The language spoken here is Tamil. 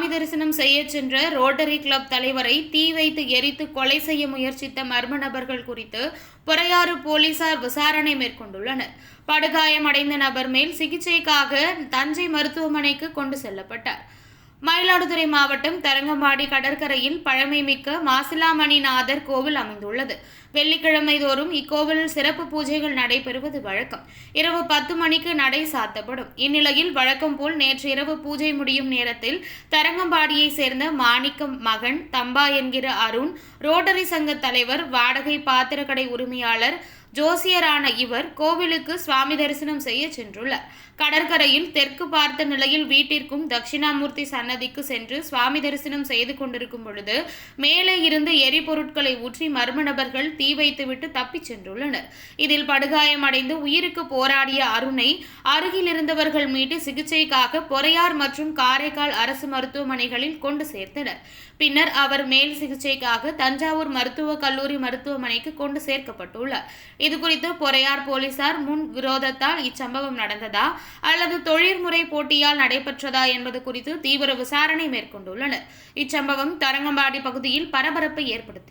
சுவாமி தரிசனம் செய்ய சென்ற ரோட்டரி கிளப் தலைவரை தீ வைத்து எரித்து கொலை செய்ய முயற்சித்த மர்ம நபர்கள் குறித்து பொறையாறு போலீசார் விசாரணை மேற்கொண்டுள்ளனர். படுகாயமடைந்த நபர் மேல் சிகிச்சைக்காக தஞ்சை மருத்துவமனைக்கு கொண்டு செல்லப்பட்டார். மயிலாடுதுறை மாவட்டம் தரங்கம்பாடி கடற்கரையில் பழமைமிக்க மாசிலாமணிநாதர் கோவில் அமைந்துள்ளது. வெள்ளிக்கிழமை தோறும் இக்கோவிலில் சிறப்பு பூஜைகள் நடைபெறுவது வழக்கம். இரவு 10 மணிக்கு நடை சாத்தப்படும். இந்நிலையில் வழக்கம் போல் நேற்று இரவு பூஜை முடியும் நேரத்தில் தரங்கம்பாடியை சேர்ந்த மாணிக்கம் மகன் தம்பா என்கிற அருண், ரோட்டரி சங்க தலைவர், வாடகை பாத்திரக்கடை உரிமையாளர், ஜோசியரான இவர் கோவிலுக்கு சுவாமி தரிசனம் செய்ய சென்றுள்ளார். கடற்கரையில் தெற்கு பார்த்த நிலையில் வீட்டிற்கும் தட்சிணாமூர்த்தி சன்னதிக்கு சென்று சுவாமி தரிசனம் செய்து கொண்டிருக்கும் பொழுது மேலே இருந்து எரிபொருட்களை ஊற்றி மர்ம நபர்கள் தீ வைத்துவிட்டு தப்பிச் சென்றுள்ளனர். இதில் படுகாயமடைந்து உயிருக்கு போராடிய அருணை அருகில் இருந்தவர்கள் மீட்டு சிகிச்சைக்காக பொறையார் மற்றும் காரைக்கால் அரசு மருத்துவமனைகளில் கொண்டு சேர்த்தனர். பின்னர் அவர் மேல் சிகிச்சைக்காக தஞ்சாவூர் மருத்துவக் கல்லூரி மருத்துவமனைக்கு கொண்டு சேர்க்கப்பட்டுள்ளார். இதுகுறித்து பொறையார் போலீசார் முன் விரோதத்தால் இச்சம்பவம் நடந்ததா அல்லது தொழில்முறை போட்டியால் நடைபெற்றதா என்பது குறித்து தீவிர விசாரணை மேற்கொண்டுள்ளனர். இச்சம்பவம் தரங்கம்பாடி பகுதியில் பரபரப்பை ஏற்படுத்தி